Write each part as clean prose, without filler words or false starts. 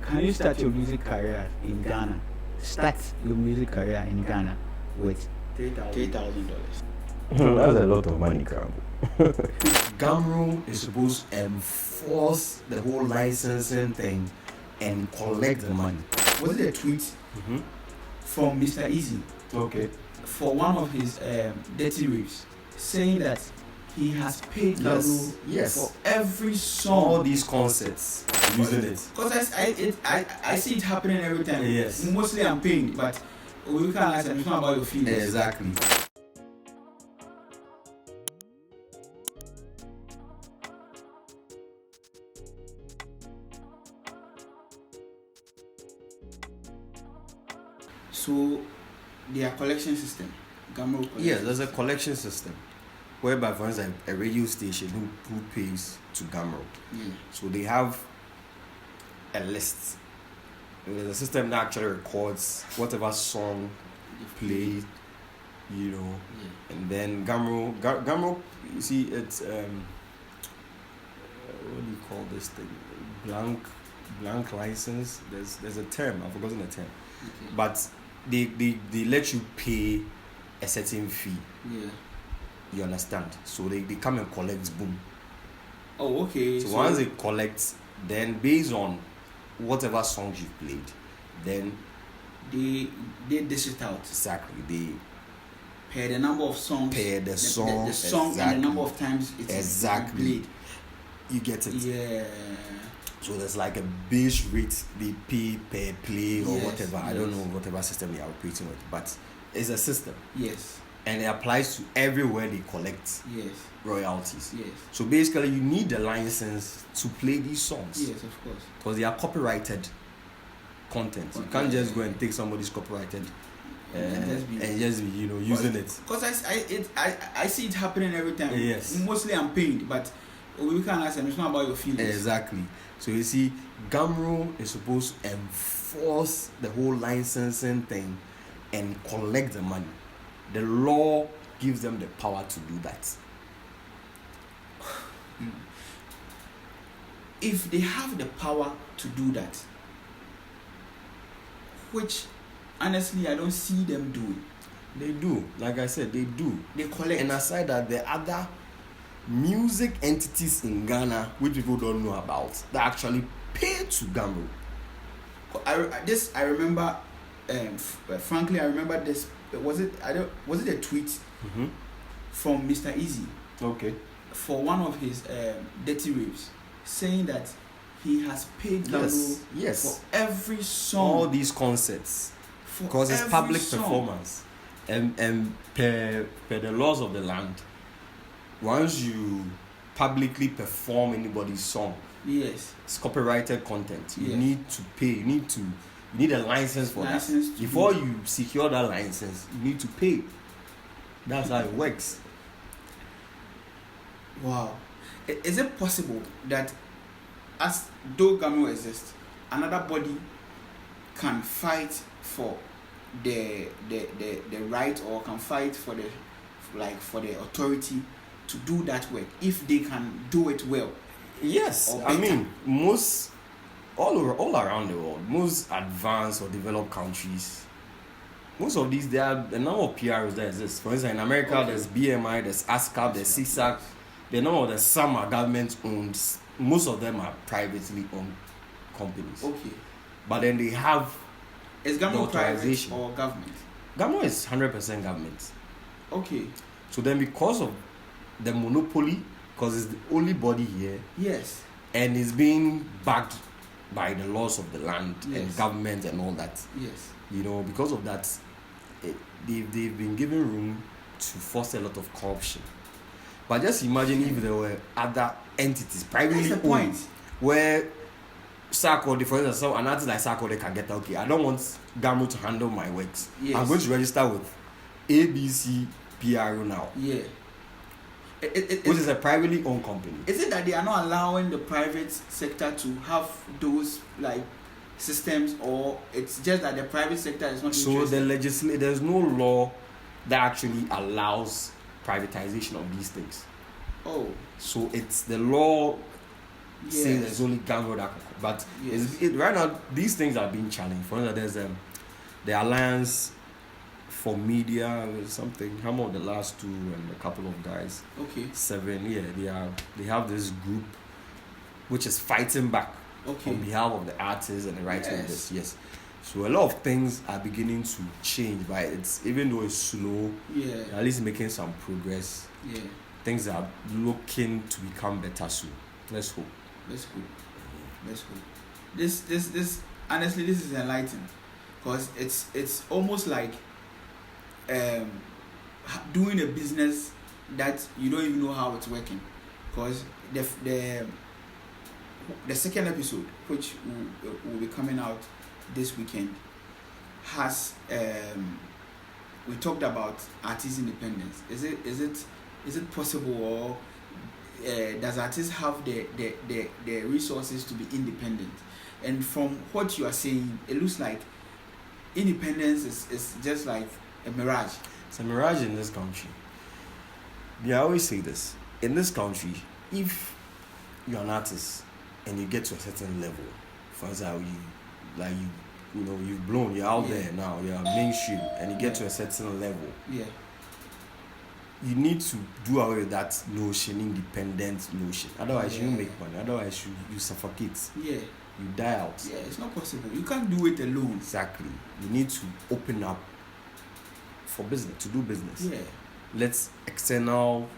can you start your music career in Ghana? Start your music career in Ghana with $3,000. That's a lot of money, Cram. Gamro is supposed to enforce the whole licensing thing and collect the money. Was it a tweet from Mr. Easy? Okay. For one of his dirty riffs, saying that he has paid Gamro for every song. All these concerts using it. Because I see it happening every time. Yes. Mostly I'm paying, but we can't ask them. It's not about your feelings. Exactly. So, their collection system, Gamro collection. Yes, there's a collection system whereby, for instance, a radio station who pays to Gamro. So they have a list. There's a system that actually records whatever song played, and then Gamro, you see, it's what do you call this thing? Blank license. There's a term, I've forgotten the term, but they let you pay a certain fee. You understand? So they come and collect, boom. Oh, okay. So once they collect, then based on whatever songs you've played, then they dish it out. Exactly. They pay the number of songs. Pay the song. The song exactly. and the number of times it's played. You get it. Yeah. So there's like a base rate they pay per play or whatever. I don't know whatever system they are operating with, but it's a system. Yes. And it applies to everywhere they collect royalties. Yes. So basically, you need the license to play these songs. Yes, of course. Because they are copyrighted content. You can't just go and take somebody's copyrighted and just be using it. Because I see it happening every time. Yes. Mostly I'm paid, but we can't ask them. It's not about your feelings. Exactly. So you see, Gamro is supposed to enforce the whole licensing thing and collect the money. The law gives them the power to do that. If they have the power to do that, which honestly I don't see them doing. They do. Like I said, they do. They collect. And aside that, there are other music entities in Ghana which people don't know about that actually pay to Gamro. I remember. Frankly, I remember this. Was it a tweet from Mr. Easy? Okay. For one of his dirty riffs, saying that he has paid Gamro for every song. All these concerts, because it's public performance, and per the laws of the land, once you publicly perform anybody's song, it's copyrighted content. You need to pay. You need a license for that. Before you secure that license, you need to pay. That's how it works. Wow. Is it possible that as though Gamro exists, another body can fight for the right, or can fight for the authority to do that work if they can do it well? Yes. I mean, all around the world, most advanced or developed countries, most of these, there are a number of PROs that exist. For instance, in America, there's BMI, there's ASCAP, there's CSAC. The number of some are government owned. Most of them are privately owned companies. Okay. But then they have is Gamro private or government? Gamro is 100% government. Okay. So then, because of the monopoly, because it's the only body here. Yes. And it's being backed by the laws of the land and government and all that. Yes. Because of that, they've been given room to foster a lot of corruption. But just imagine if there were other entities, privately owned, where Sarko, for instance, an artist like Sarko, they can get, okay, I don't want Gamro to handle my works. Yes. I'm going to register with ABC PRO now. Yeah. Which is a privately owned company. Is it that they are not allowing the private sector to have those systems, or it's just that the private sector is not interested? So there's no law that actually allows privatization of these things. Oh. So it's the law saying there's only Gamro that can, but right now these things are being challenged. For instance, there's the Alliance for Media or something. How about the last two and a couple of guys? Okay. 7. Yeah, they have this group which is fighting back on behalf of the artists and the writers of this. Yes. So a lot of things are beginning to change, but it's even though it's slow, at least making some progress. Yeah. Things are looking to become better soon. Let's hope. Let's hope. This honestly, this is enlightening, because it's almost like doing a business that you don't even know how it's working, because the second episode, which will be coming out this weekend, has we talked about artist independence. Is it possible, or does artists have the resources to be independent? And from what you are saying, it looks like independence is just like a mirage. It's a mirage in this country. I always say this. In this country, if you're an artist and you get to a certain level, for example, you've blown, you're out there now, you're mainstream, and you get to a certain level, you need to do away with that notion, independent notion. Otherwise, you make money. Otherwise, you suffocate. Yeah. You die out. Yeah, it's not possible. You can't do it alone. Exactly. You need to open up for business, to do business. Yeah. Let external,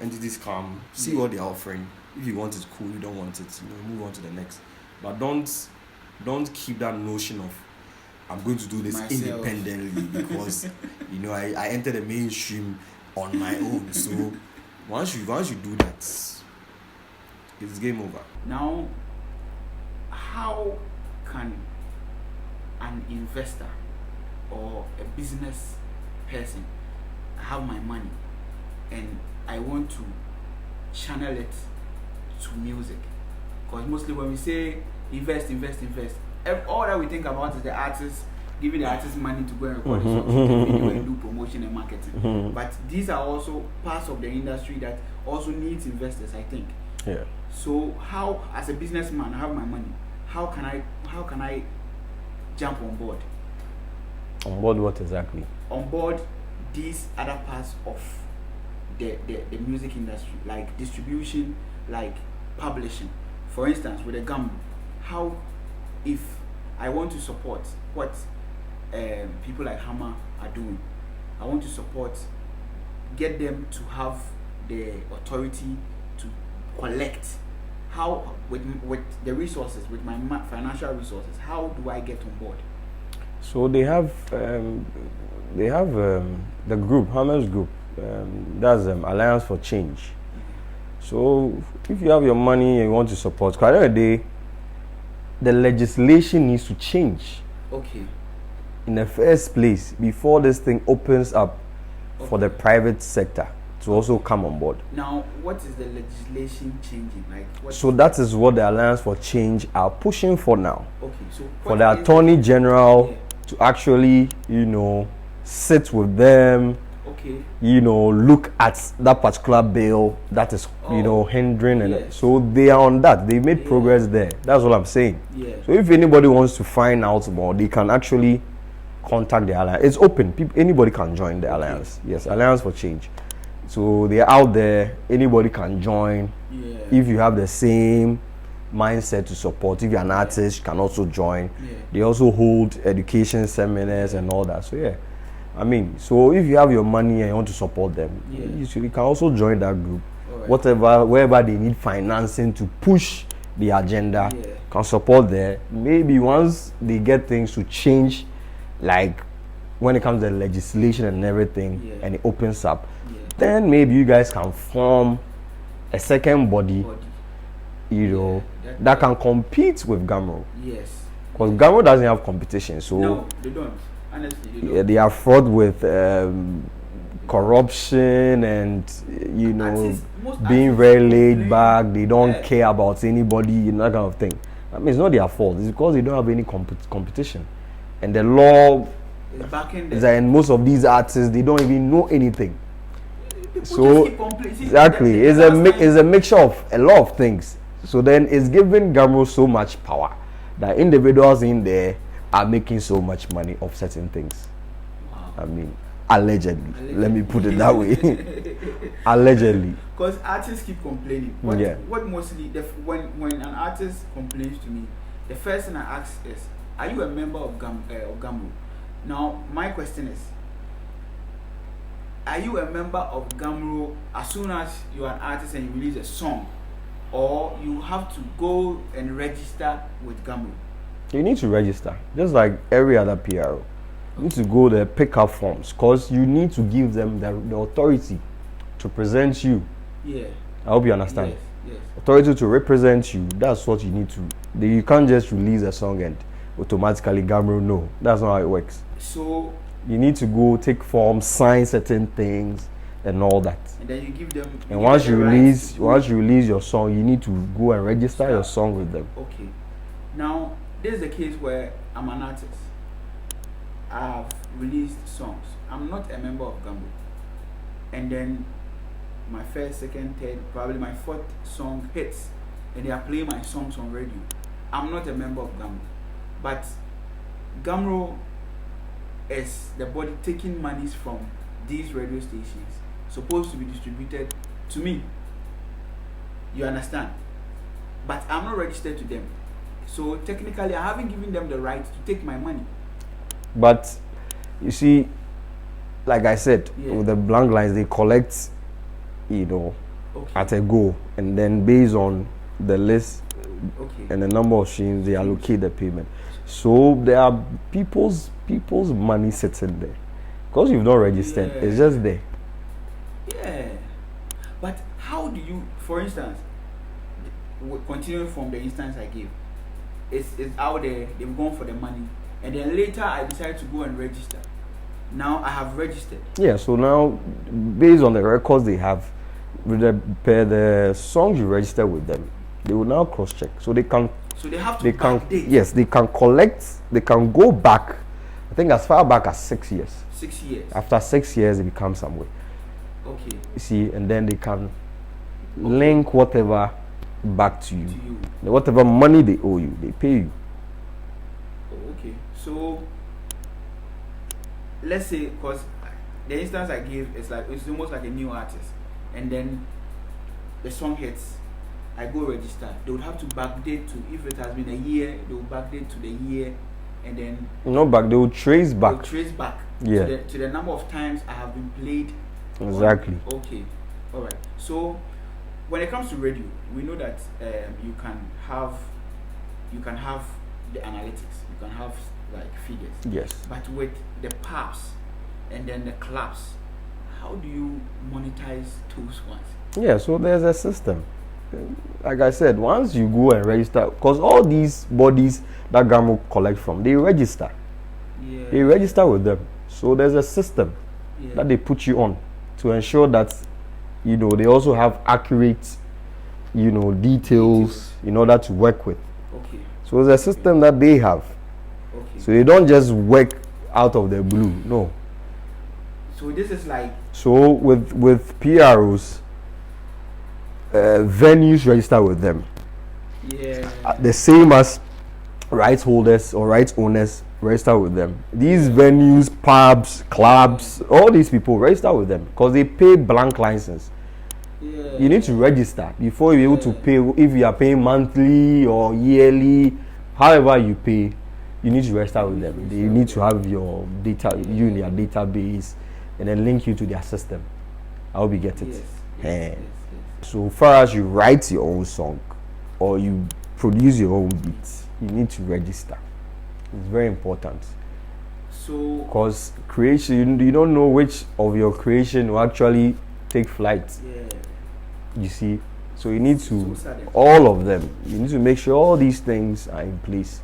entities come, see what they're offering. If you want it, cool. You don't want it, move on to the next. But don't keep that notion of I'm going to do this independently because I entered the mainstream on my own. So once you do that, it's game over. Now, how can an investor or a business person have my money and I want to channel it to music? Because mostly when we say invest, all that we think about is the artist, giving the artist money to go and record a song, video and do promotion and marketing. But these are also parts of the industry that also needs investors, I think. Yeah. So how, as a businessman, I have my money, how can I jump on board? On board what exactly? On board these other parts of the music industry, like distribution, like publishing. For instance, with a Gambo, how, if I want to support what people like Hammer are doing, I want to support, get them to have the authority to collect. How, with the resources, with my financial resources, how do I get on board? So they have the group, Hammer's group, that's Alliance for Change. So if you have your money and you want to support, because at the end of the day, the legislation needs to change. Okay. In the first place, before this thing opens up for the private sector to also come on board. Now, what is the legislation changing? So that is what the Alliance for Change are pushing for now. Okay, so for the Attorney General to actually, sit with them. Okay. Look at that particular bill that is, hindering, and so they are on that. They made progress there. That's what I'm saying. Yeah. So if anybody wants to find out more, they can actually contact the Alliance. It's open. Anybody can join the Alliance. Yes, Alliance for Change. So they're out there. Anybody can join. Yeah. If you have the same mindset to support, if you're an artist, you can also join. Yeah. They also hold education seminars and all that. So so if you have your money and you want to support them, you can also join that group. Right. Wherever they need financing to push the agenda, can support there. Maybe once they get things to change, like when it comes to legislation and everything, and it opens up, then maybe you guys can form a second body, that can compete with Gamro. Yes. Because Gamro doesn't have competition, so no, they don't. Honestly, they don't. They are fraught with corruption and being very laid back. They don't care about anybody, that kind of thing. I mean, it's not their fault. It's because they don't have any competition, and the law is that in most of these artists they don't even know anything. People So exactly, it's a mixture of a lot of things. So then it's giving Gamro so much power that individuals in there are making so much money off certain things. Wow. I mean, allegedly. Let me put it that way. Allegedly. Because artists keep complaining. What mostly, when an artist complains to me, the first thing I ask is, are you a member of Gamro? Now, my question is, are you a member of Gamro as soon as you are an artist and you release a song? Or you have to go and register with Gamro? You need to register, just like every other PRO. You need to go there, pick up forms, because you need to give them the authority to present you. Yeah. I hope you understand. Yes. Authority to represent you, that's what you need to. You can't just release a song and automatically Gamro, no. That's not how it works. So you need to go take forms, sign certain things, and all that. And then you give them. And once you release your song, you need to go and register your song with them. Okay. Now, this is the case where I'm an artist. I've released songs. I'm not a member of Gamro. And then my first, second, third, probably my fourth song hits, and they are playing my songs on radio. I'm not a member of Gamro. But Gamro is the body taking monies from these radio stations, supposed to be distributed to me. You understand? But I'm not registered to them. So technically I haven't given them the right to take my money. But you see, like I said, with the blank lines, they collect, at a go, and then based on the list and the number of streams, they allocate the payment. So there are people's money sitting there. Because you've not registered, it's just there. Yeah. But how do you, for instance, continuing from the instance I gave, it's out there, they've gone for the money, and then later I decide to go and register. Now I have registered. Yeah, so now, based on the records they have, with the songs you register with them, they will now cross-check. So they can... So they have to backdate. Yes, they can collect, they can go back, I think as far back as 6 years. 6 years. After 6 years, it becomes some way. Okay. You see, and then they can link whatever back to you. Whatever money they owe you, they pay you. Okay. So, let's say, because the instance I gave is like, it's almost like a new artist. And then the song hits, I go register. They would have to backdate to, if it has been a year, they will backdate to the year, and then... No back, they will trace back. They will trace back to the number of times I have been played. Exactly. Okay. All right. So, when it comes to radio, we know that you can have the analytics, you can have like figures. Yes. But with the pubs and then the clubs, how do you monetize those ones? Yeah, so there's a system. Like I said, once you go and register, because all these bodies that Gamro collect from, they register. Yeah. They register with them. So there's a system that they put you on to ensure that they also have accurate details in order to work with. Okay. So there's a system that they have. Okay. So they don't just work out of the blue. No. So this is like... So with PROs, venues register with them. Yeah. The same as rights holders or rights owners register with them. These venues, pubs, clubs, all these people register with them because they pay blank license. Yeah. You need to register before you're able to pay. If you are paying monthly or yearly, however you pay, you need to register with them. They need to have your data, you in their database, and then link you to their system. I hope you get it. Yes. So far as you write your own song or you produce your own beats, you need to register. It's very important. So because creation, you don't know which of your creation will actually take flight. You see, so you need to all of them. You need to make sure all these things are in place.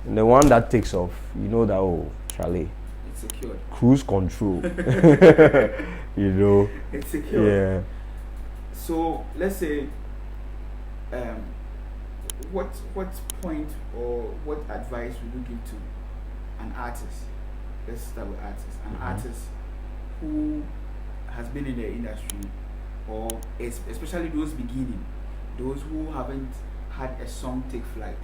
And the one that takes off, that Charlie, it's secured. Cruise control. It's secure. Yeah. So let's say, what point or what advice would you give to an artist? Let's start with artists. An artist who has been in the industry, or especially those beginning, those who haven't had a song take flight,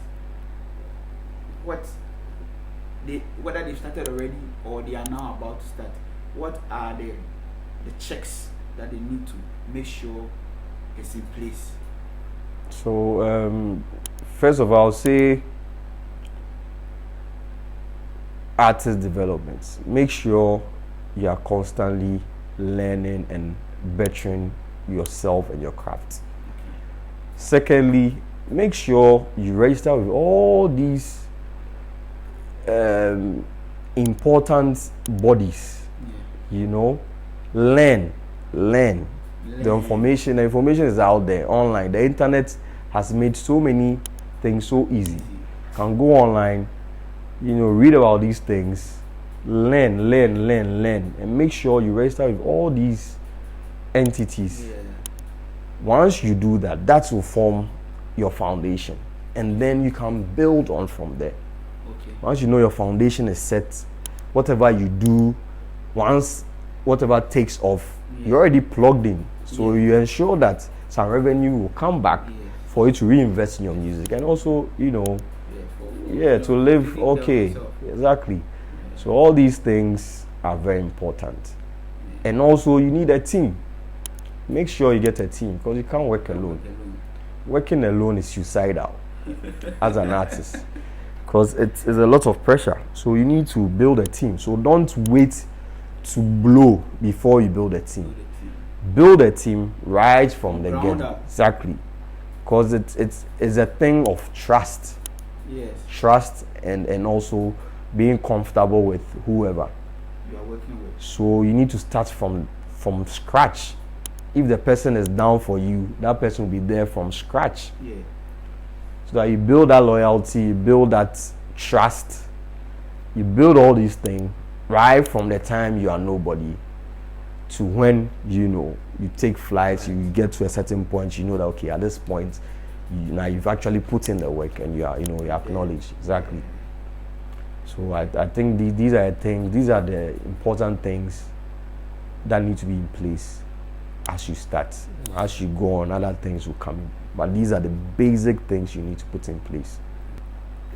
whether they've started already or they are now about to start, what are the checks that they need to make sure it's in place? So first of all, I'll say artist development. Make sure you are constantly learning and bettering yourself and your craft. Secondly, make sure you register with all these important bodies. You know, learn. The information is out there online. The internet has made so many things so easy. You can go online, you know, read about these things, learn, and make sure you register with all these entities. Once you do that, that will form your foundation, and then you can build on from there. Once you know your foundation is set, whatever you do, once whatever takes off, you're already plugged in. So you ensure that some revenue will come back for you to reinvest in your music, and also, you know, to live okay. Exactly. So all these things are very important. And also you need a team. Make sure you get a team, because you can't work alone. Working alone is suicidal as an artist, because it's a lot of pressure. So you need to build a team. So don't wait to blow before you build a team. Build a team right from the get-go. Exactly. Because it's a thing of trust. Trust and also being comfortable with whoever you are working with. So you need to start from scratch. If the person is down for you, that person will be there from scratch. So that you build that loyalty, you build that trust, you build all these things right from the time you are nobody to when, you know, you take flights, you get to a certain point, you know that, okay, at this point, now you've actually put in the work and you are, you know, you acknowledge. Exactly. So I think these are the important things that need to be in place as you start. As you go on, other things will come in. But these are the basic things you need to put in place.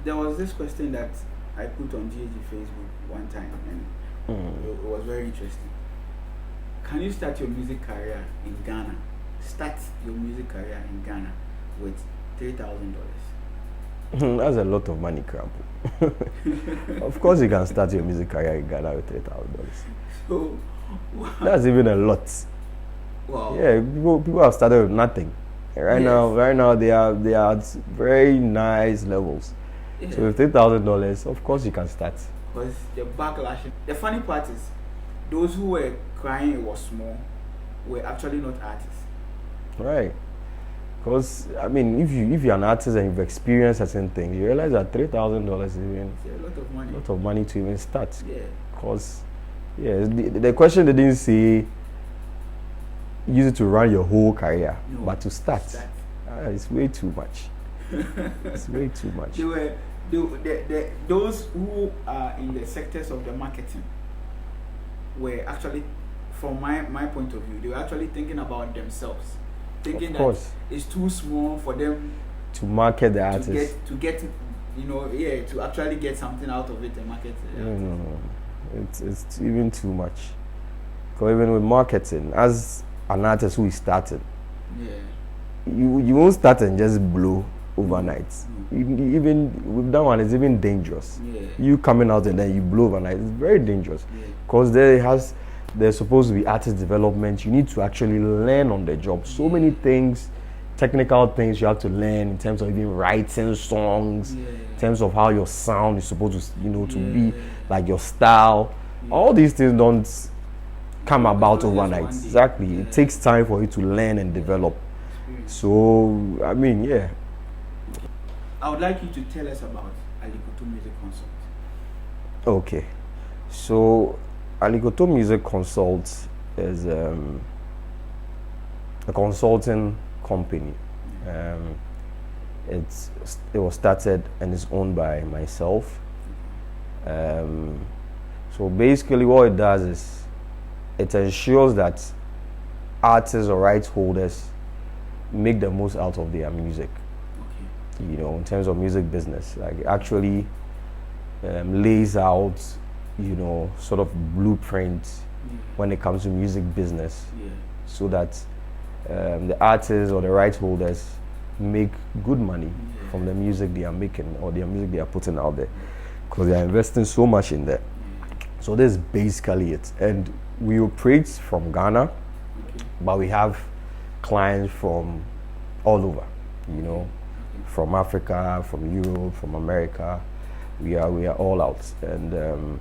There was this question that I put on WeAreGhG Facebook one time, and it was very interesting. Can you start your music career in Ghana? Start your music career in Ghana with $3,000. That's a lot of money, Crampo. Of course you can start your music career in Ghana with $3,000. So, wow. That's even a lot. Wow. Yeah, people have started with nothing. Right now they are at very nice levels. So with $3,000, of course you can start. Because the backlash. The funny part is, those who were crying it was small were actually not artists. Right. Because I mean, if you're an artist and you've experienced certain things, you realize that $3,000 is even a lot of money. A lot of money to even start. Because the question didn't say use it to run your whole career, but to start. It's way too much. It's way too much. Those who are in the sectors of the marketing were actually, from my point of view, they were actually thinking about themselves, thinking that it's too small for them to market the artist, to get to actually get something out of it and market it. No. It's even too much. Because even with marketing, as an artist who is starting, you won't start and just blow overnight. Even with that one, it's even dangerous. You coming out and then you blow overnight, it's very dangerous. Because there's supposed to be artist development. You need to actually learn on the job. So many things, technical things you have to learn in terms of even writing songs, in terms of how your sound is supposed to, to be, like your style. All these things don't come about overnight. Exactly. It takes time for you to learn and develop. So, I mean, I would like you to tell us about Alikoto Music Consult. Okay. So, Alikoto Music Consult is a consulting company. It was started and is owned by myself. So basically what it does is it ensures that artists or rights holders make the most out of their music. Okay. You know, in terms of music business, like it actually lays out, you know, sort of blueprint when it comes to music business, so that the artists or the rights holders make good money from the music they are making or the music they are putting out there, because they are investing so much in that. So this is basically it. And we operate from Ghana, but we have clients from all over, you know, from Africa, from Europe, from America. We are all out. And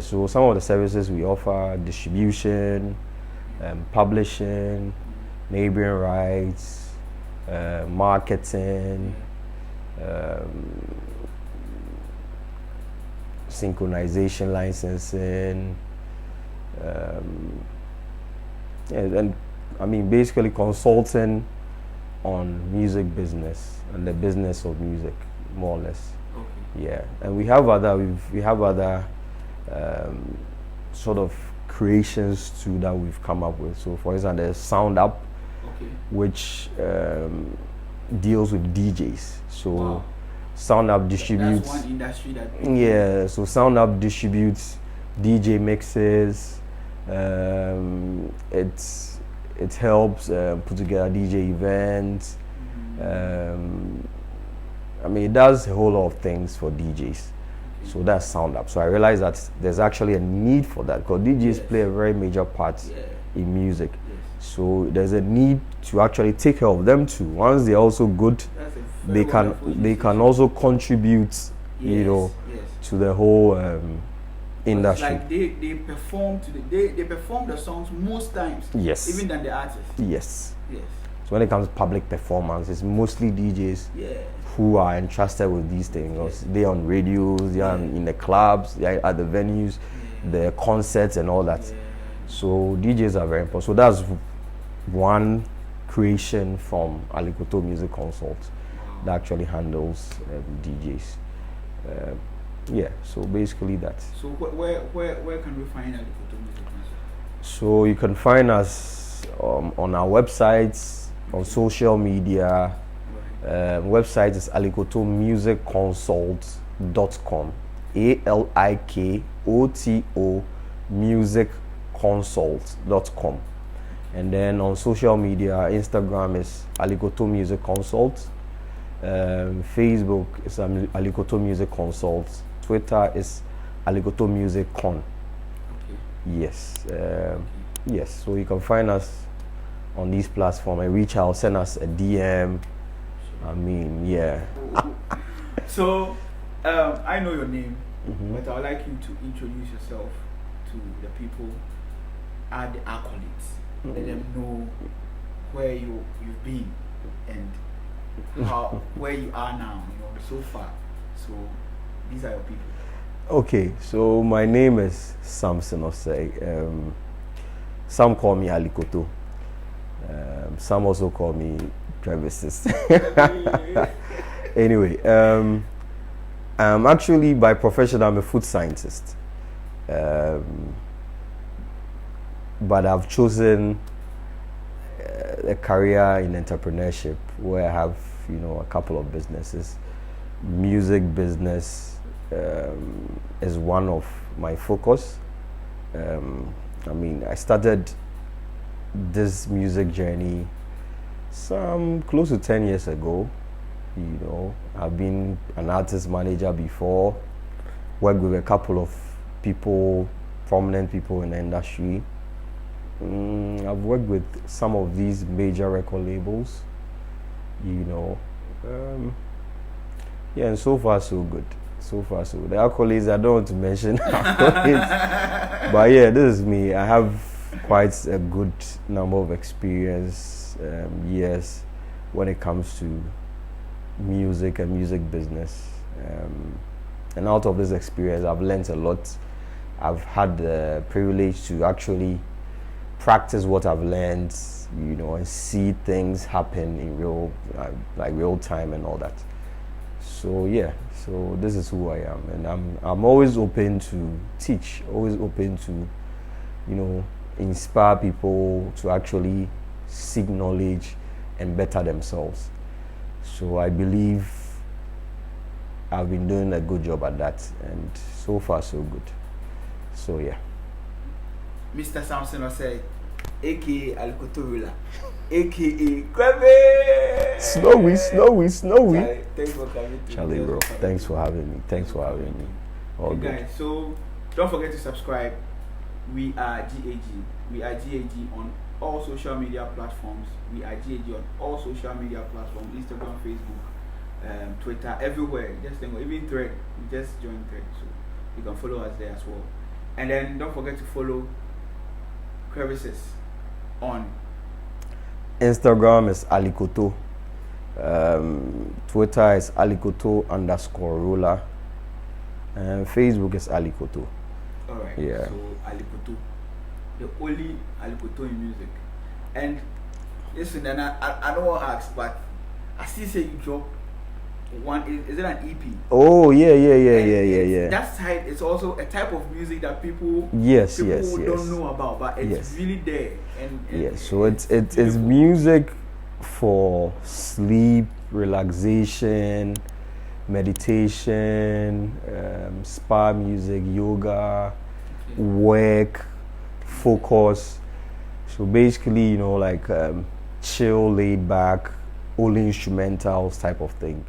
so some of the services we offer: distribution, publishing, neighboring rights, marketing, synchronization, licensing, and I mean basically consulting on music business and the business of music, more or less. Okay. Yeah, and we have other sort of creations too that we've come up with. So for example, there's Sound Up, which deals with DJs. So Sound Up distributes. That's one industry that. Yeah, so Sound Up distributes DJ mixes. It helps put together DJ events. I mean, it does a whole lot of things for DJs. So that's Sound Up. So I realized that there's actually a need for that, because DJs play a very major part in music. So there's a need to actually take care of them too. Once they're also good, they can also contribute, you know, to the whole industry. Like they perform they perform the songs most times. Yes. Even than the artist. Yes. Yes. So when it comes to public performance, it's mostly DJs who are entrusted with these things. They're on radios, they're in the clubs, they're at the venues, the concerts and all that. So DJs are very important. So that's one creation from Alikoto Music Consult that actually handles DJs. So basically that. So where can we find Alikoto Music Consult? So you can find us on our websites, on social media. Website is alikotomusicconsult.com. ALIKOTO musicconsult.com. And then on social media, Instagram is Alikoto Music Consult. Facebook is Alikoto Music Consult. Twitter is Alikoto Music Con. Yes. Yes. So you can find us on these platforms and reach out, send us a DM. I mean, So, I know your name, but I would like you to introduce yourself to the people, add the accolades, let them know where you've been and where you are now, you know, so far. So, these are your people. Okay, so my name is Samson Osei. Some call me Alikoto. Some also call me Travis. Anyway, I'm actually by profession I'm a food scientist, but I've chosen a career in entrepreneurship where I have, you know, a couple of businesses. Music business is one of my focus. I mean, I started this music journey some close to 10 years ago. You know, I've been an artist manager before, worked with a couple of people, prominent people in the industry. I've worked with some of these major record labels, you know. And so far so good. So far so good. The accolades, I don't want to mention accolades, but this is me. I have quite a good number of experience, years when it comes to music and music business, and out of this experience I've learned a lot. I've had the privilege to actually practice what I've learned, you know, and see things happen in real time and all that. So so this is who I am, and I'm always open to teach, always open to, you know, inspire people to actually seek knowledge and better themselves. So I believe I've been doing a good job at that, and so far so good. So yeah. Mr. Samson was said, aka Alikotorula, aka Kwebe. Snowy. Charlie, thanks for coming to Charlie, bro, thanks for having me. All good. Guys, so don't forget to subscribe. We are GAG. We are GAG on all social media platforms. We are GAG on all social media platforms: Instagram, Facebook, Twitter, everywhere. Just even Thread. We just joined Thread, so you can follow us there as well. And then don't forget to follow Crevices on Instagram is Alikoto. Twitter is Alikoto_ruler. And Facebook is Alikoto. Alright. Yeah. So Alikoto. The only Alikoto in music. And listen, and I don't want to ask, but I still say you drop one. Is it an EP? Oh yeah. That side is also a type of music that people yes don't know about, but it's really there. And so it's music for sleep, relaxation, meditation, spa music, yoga, work, focus. So basically, like chill, laid back, only instrumentals type of thing.